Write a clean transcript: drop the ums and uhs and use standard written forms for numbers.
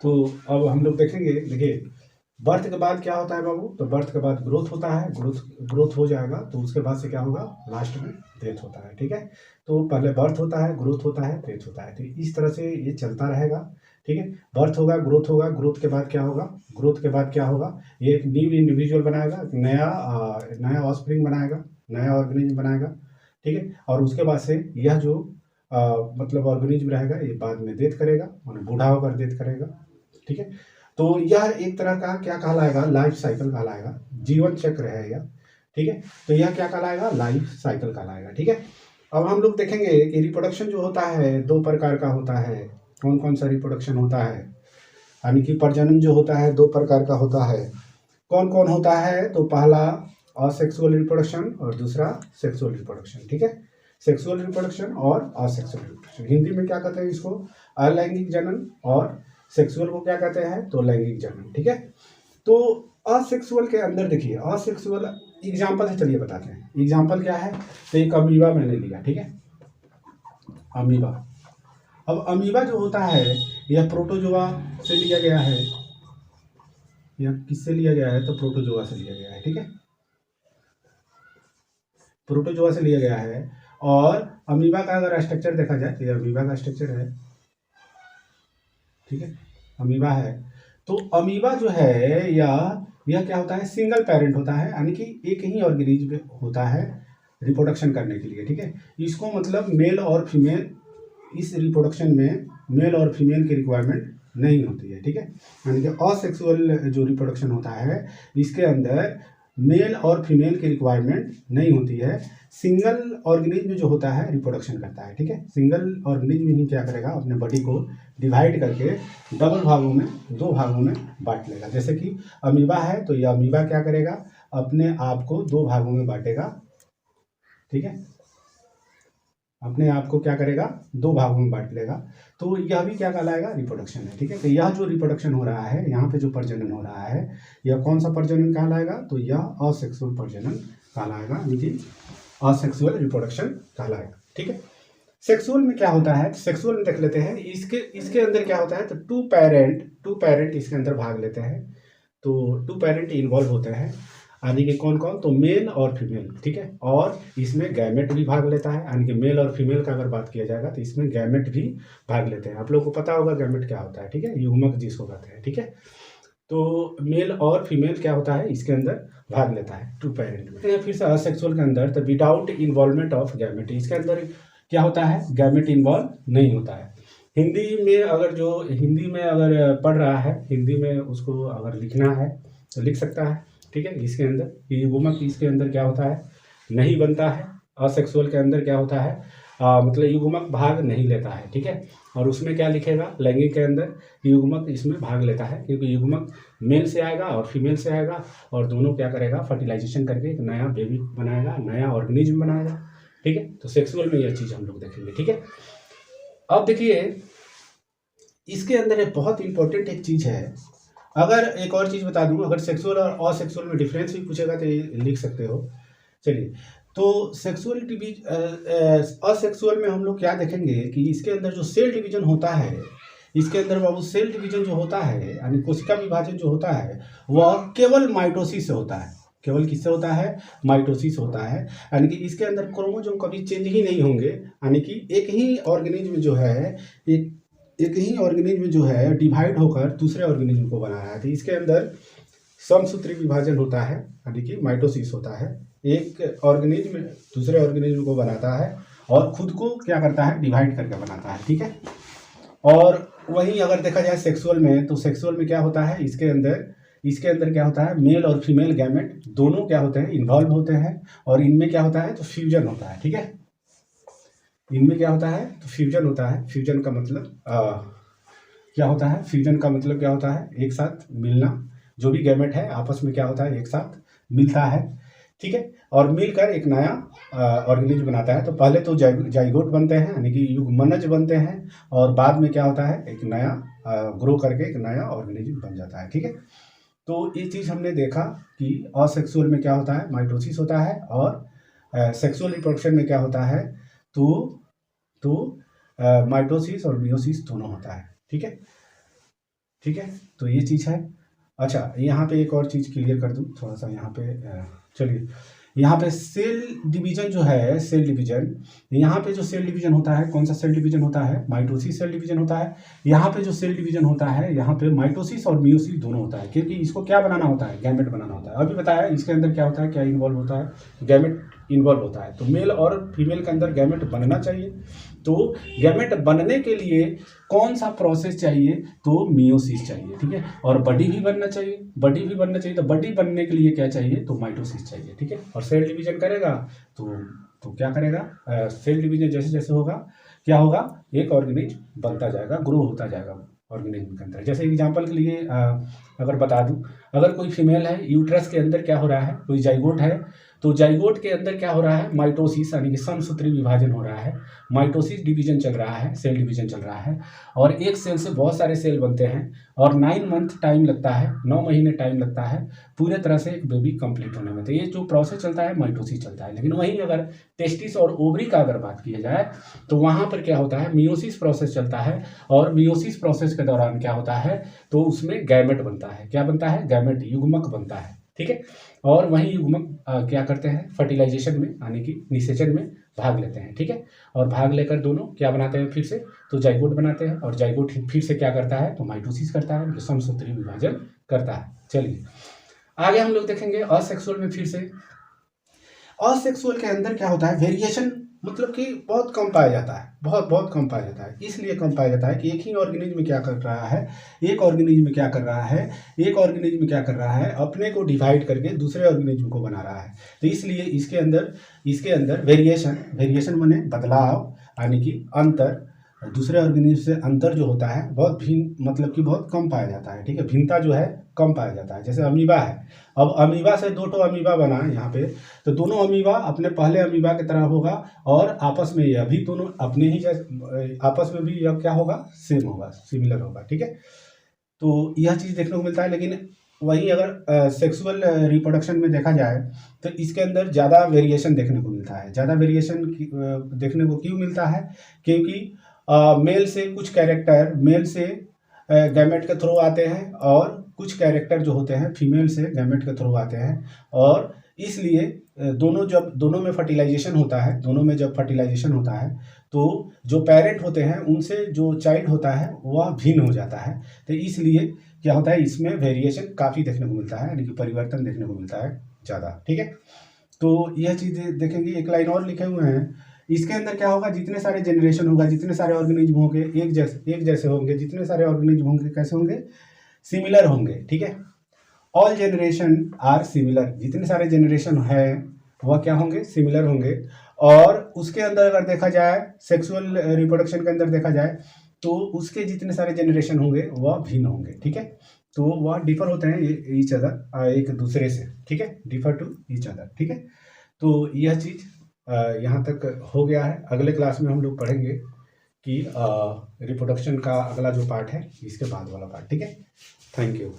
तो अब हम लोग देखेंगे, देखिए बर्थ के बाद क्या होता है बाबू, तो बर्थ के बाद ग्रोथ होता है, ग्रोथ हो जाएगा तो उसके बाद से क्या होगा, लास्ट में डेथ होता है। ठीक है, तो पहले बर्थ होता है, ग्रोथ होता है, डेथ होता है, तो इस तरह से ये चलता रहेगा। ठीक है, बर्थ होगा, ग्रोथ के बाद क्या होगा, ग्रोथ के बाद क्या होगा, ये एक न्यू इंडिविजुअल बनाएगा, नया ऑस्प्रिंग बनाएगा, नया ऑर्गेनिज्म बनाएगा। ठीक है, और उसके बाद से यह जो मतलब ऑर्गेनिज्म रहेगा ये बाद में डेथ करेगा, माने बूढ़ा होकर डेथ करेगा। ठीक है, तो यह एक तरह का क्या कहलाएगा, लाइफ साइकिल कहलाएगा, जीवन चक्र है यह। ठीक है, तो यह क्या कहलाएगा, लाइफ साइकिल कहलाएगा। ठीक है, अब हम लोग देखेंगे कि रिप्रोडक्शन जो होता है दो प्रकार का होता है। कौन कौन सा रिप्रोडक्शन होता है, यानी कि प्रजनन जो होता है दो प्रकार का होता है। कौन कौन होता है, तो पहला असेक्सुअल रिप्रोडक्शन और दूसरा सेक्सुअल रिप्रोडक्शन। ठीक है, सेक्सुअल रिप्रोडक्शन और असेक्सुअल रिप्रोडक्शन, हिंदी में क्या कहते हैं इसको, अलैंगिक जनन, और सेक्सुअल को क्या कहते हैं, तो लैंगिक जनन। ठीक है, तो असेक्सुअल के अंदर देखिए, असेक्सुअल एग्जाम्पल से चलिए बताते हैं। एग्जाम्पल क्या है, तो एक अमीबा मैंने लिया। ठीक है, अमीबा। अब अमीबा जो होता है यह प्रोटोजोआ से लिया गया है, यह किससे लिया गया है, तो प्रोटोजोआ से लिया गया है। ठीक है, प्रोटोजोआ से लिया गया है। और अमीबा का अगर स्ट्रक्चर देखा जाए तो यह अमीबा का स्ट्रक्चर है। ठीक है, अमीबा है, तो अमीबा जो है यह क्या होता है, सिंगल पेरेंट होता है, यानी कि एक ही ऑर्गेनिज्म होता है रिप्रोडक्शन करने के लिए। ठीक है, इसको मतलब मेल और फीमेल, इस रिप्रोडक्शन में मेल और फीमेल की रिक्वायरमेंट नहीं होती है। ठीक है, यानी कि असेक्सुअल जो रिप्रोडक्शन होता है इसके अंदर मेल और फीमेल की रिक्वायरमेंट नहीं होती है, सिंगल ऑर्गेनिज्म जो होता है रिप्रोडक्शन करता है। ठीक है, सिंगल ऑर्गेनिज्म ही क्या करेगा, अपने बॉडी को डिवाइड करके डबल भागों में, दो भागों में बांट लेगा। जैसे कि अमीबा है तो यह अमीबा क्या करेगा, अपने आप को दो भागों में बांटेगा। ठीक है, अपने आप को क्या करेगा, दो भागों में बांट लेगा, तो यह भी क्या कहलाएगा, रिप्रोडक्शन है। ठीक है, तो यह जो रिप्रोडक्शन हो रहा है, यहाँ पे जो प्रजनन हो रहा है, यह कौन सा प्रजनन कहलाएगा, तो यह असेक्सुअल प्रजनन कहलाएगा, यानी कि असेक्सुअल रिप्रोडक्शन कहलाएगा। ठीक है, सेक्सुअल में क्या होता है, सेक्सुअल में देख लेते हैं, इसके अंदर क्या होता है, तो टू पेरेंट इसके अंदर भाग लेते हैं, तो टू पेरेंट इन्वॉल्व होते हैं, यानी कि कौन कौन, तो मेल और फीमेल। ठीक है, और इसमें गैमेट भी भाग लेता है, यानी कि मेल और फीमेल का अगर बात किया जाएगा तो इसमें गैमेट भी भाग लेते हैं। आप लोगों को पता होगा गैमेट क्या होता है। ठीक है, युग्मक जिसको कहते हैं। ठीक है, तो मेल और फीमेल क्या होता है, इसके अंदर भाग लेता है टू पेरेंट में। फिर से असेक्सुअल के अंदर, तो विदाउट इन्वॉल्वमेंट ऑफ गैमेट, इसके अंदर क्या होता है, गैमेट इन्वॉल्व नहीं होता है। हिंदी में अगर पढ़ रहा है, हिंदी में उसको अगर लिखना है तो लिख सकता है। ठीक है, इसके अंदर युग्मक इसके अंदर क्या होता है, नहीं बनता है। असेक्सुअल के अंदर क्या होता है, मतलब युग्मक भाग नहीं लेता है। ठीक है, और उसमें क्या लिखेगा, लैंगिक के अंदर युग्मक इसमें भाग लेता है, क्योंकि युग्मक मेल से आएगा और फीमेल से आएगा, और दोनों क्या करेगा, फर्टिलाइजेशन करके एक नया बेबी बनाएगा, नया ऑर्गेनिज्म बनाएगा। ठीक है, तो सेक्सुअल में यह चीज़ हम लोग देखेंगे। ठीक है, अब देखिए इसके अंदर एक बहुत इंपॉर्टेंट एक चीज़ है, अगर एक और चीज़ बता दूं, अगर सेक्सुअल और असेक्सुअल में डिफरेंस भी पूछेगा तो ये लिख सकते हो। चलिए, तो असेक्सुअल में हम लोग क्या देखेंगे कि इसके अंदर जो सेल डिवीजन होता है, इसके अंदर बाबू सेल डिवीजन जो होता है, यानी कोशिका विभाजन जो होता है, वह केवल माइटोसिस से होता है। केवल किससे होता है, माइटोसिस होता है, यानी कि इसके अंदर क्रोमोसोम कभी चेंज ही नहीं होंगे, यानी कि एक ही ऑर्गेनिज्म जो है, एक ही ऑर्गेनिज्म जो है डिवाइड होकर दूसरे ऑर्गेनिज्म को बना रहा है। तो इसके अंदर समसूत्री विभाजन होता है, यानी कि माइटोसिस होता है, एक ऑर्गेनिज्म दूसरे ऑर्गेनिज्म को बनाता है और खुद को क्या करता है, डिवाइड करके बनाता है। ठीक है, और वहीं अगर देखा जाए सेक्सुअल में, तो सेक्सुअल में क्या होता है, इसके अंदर क्या होता है, मेल और फीमेल गैमेट दोनों क्या होते हैं, इन्वॉल्व होते हैं, और इनमें क्या होता है, तो फ्यूजन होता है। ठीक है, इनमें क्या होता है, तो फ्यूजन होता है। फ्यूजन का मतलब क्या होता है, फ्यूजन का मतलब क्या होता है, एक साथ मिलना, जो भी गैमेट है आपस में क्या होता है, एक साथ मिलता है। ठीक है, और मिलकर एक नया ऑर्गेनिज्म बनाता है। तो पहले तो जाइगोट बनते हैं, यानी कि युग्मनज बनते हैं, और बाद में क्या होता है, एक नया ग्रो करके एक नया ऑर्गेनिज्म बन जाता है। ठीक है, तो ये चीज़ हमने देखा कि असेक्सुअल में क्या होता है, माइटोसिस होता है, और सेक्सुअल रिप्रोडक्शन में क्या होता है, तो माइटोसिस और मियोसिस दोनों होता है। ठीक है, ठीक है, तो ये चीज़ है। अच्छा, यहाँ पे एक और चीज़ क्लियर कर दूँ थोड़ा सा, यहाँ पे चलिए, यहाँ पे सेल डिवीजन जो है, सेल डिवीजन, यहाँ पे जो सेल डिवीजन होता है, कौन सा सेल डिवीजन होता है, माइटोसिस सेल डिवीजन होता है। यहाँ पे जो सेल डिवीजन होता है, यहाँ पे माइटोसिस और मियोसिस दोनों होता है, क्योंकि इसको क्या बनाना होता है, गैमेट बनाना होता है। अभी बताया इसके अंदर क्या होता है, क्या इन्वॉल्व होता है, गैमेट इन्वॉल्व होता है। तो मेल और फीमेल के अंदर गैमेट बनना चाहिए। तो गैमेट बनने के लिए कौन सा प्रोसेस चाहिए, तो मियोसिस चाहिए, ठीक है। और बडी भी बनना चाहिए, बडी भी बनना चाहिए। तो बडी बनने के लिए क्या चाहिए, तो माइटोसिस चाहिए, ठीक है। और सेल डिवीजन करेगा तो क्या करेगा, सेल डिवीजन जैसे जैसे होगा क्या होगा, एक ऑर्गेनिज्म बनता जाएगा, ग्रो होता जाएगा ऑर्गेनिज्म के अंदर। जैसे एग्जांपल के लिए अगर बता दूं, अगर कोई फीमेल है, यूट्रस के अंदर क्या हो रहा है, कोई जाइगोट है, तो जाइगोट के अंदर क्या हो रहा है, माइटोसिस यानी कि समसूत्री विभाजन हो रहा है, माइटोसिस डिवीजन चल रहा है, सेल डिवीजन चल रहा है। और एक सेल से बहुत सारे सेल बनते हैं और 9 मंथ टाइम लगता है, 9 महीने टाइम लगता है पूरे तरह से एक बेबी कंप्लीट होने में। तो ये जो प्रोसेस चलता है माइटोसिस चलता है। लेकिन वहीं अगर टेस्टिस और ओवरी का अगर बात किया जाए तो वहाँ पर क्या होता है, मियोसिस प्रोसेस चलता है। और मियोसिस प्रोसेस के दौरान क्या होता है, तो उसमें गैमेट बनता है। क्या बनता है, गैमेट, युग्मक बनता है, ठीक है। और वहीं युग्मक क्या करते हैं, फर्टिलाइजेशन में यानी कि निषेचन में भाग लेते हैं, ठीक है। और भाग लेकर दोनों क्या बनाते हैं फिर से, तो जाइगोट बनाते हैं। और जाइगोट फिर से क्या करता है, तो माइटोसिस करता है, समसूत्री विभाजन करता है। चलिए आगे हम लोग देखेंगे असेक्सुअल में। फिर से असेक्सुअल के अंदर क्या होता है, वेरिएशन मतलब कि बहुत कम पाया जाता है, बहुत बहुत कम पाया जाता है। इसलिए कम पाया जाता है कि एक ही ऑर्गेनिज्म क्या कर रहा है, एक ऑर्गेनिज्म क्या कर रहा है, एक ऑर्गेनिज्म क्या कर रहा है, अपने को डिवाइड करके दूसरे ऑर्गेनिज्म को बना रहा है। तो इसलिए इसके अंदर वेरिएशन माने बदलाव, यानी कि अंतर, दूसरे ऑर्गेनिज्म से अंतर जो होता है बहुत भिन्न, मतलब कि बहुत कम पाया जाता है, ठीक है। भिन्नता जो है कम पाया जाता है। जैसे अमीबा है, अब अमीबा से 2 अमीबा बना है यहाँ पे, तो दोनों अमीबा अपने पहले अमीबा की तरह होगा और आपस में यह भी दोनों अपने ही जैसे आपस में भी यह क्या होगा, सेम होगा, सिमिलर होगा, ठीक है। तो यह चीज़ देखने को मिलता है। लेकिन वहीं अगर सेक्सुअल रिप्रोडक्शन में देखा जाए तो इसके अंदर ज़्यादा वेरिएशन देखने को मिलता है। ज़्यादा वेरिएशन देखने को क्यों मिलता है, क्योंकि मेल से कुछ कैरेक्टर मेल से गैमेट के थ्रू आते हैं और कुछ कैरेक्टर जो होते हैं फीमेल से गैमेट के थ्रू आते हैं। और इसलिए दोनों में फर्टिलाइजेशन होता है, दोनों में जब फर्टिलाइजेशन होता है तो जो पेरेंट होते हैं उनसे जो चाइल्ड होता है वह भिन्न हो जाता है। तो इसलिए क्या होता है, इसमें वेरिएशन काफ़ी देखने को मिलता है, यानी कि परिवर्तन देखने को मिलता है ज़्यादा, ठीक है। तो यह चीज़ देखेंगे। एक लाइन और लिखे हुए हैं, इसके अंदर क्या होगा, जितने सारे जनरेशन होगा, जितने सारे ऑर्गेनिज्म होंगे एक जैसे होंगे, जितने सारे ऑर्गेनिज्म होंगे कैसे होंगे, सिमिलर होंगे, ठीक है। ऑल जनरेशन आर सिमिलर, जितने सारे जनरेशन है वह क्या होंगे, सिमिलर होंगे। और उसके अंदर अगर देखा जाए, सेक्सुअल रिप्रोडक्शन के अंदर देखा जाए तो उसके जितने सारे जनरेशन होंगे वह भिन्न होंगे, ठीक है। तो वह डिफर होते हैं ईच अदर, एक दूसरे से, ठीक है, डिफर टू ईच अदर, ठीक है। तो यह चीज़ यहाँ तक हो गया है। अगले क्लास में हम लोग पढ़ेंगे कि रिप्रोडक्शन का अगला जो पार्ट है इसके बाद वाला पार्ट, ठीक है। Thank you.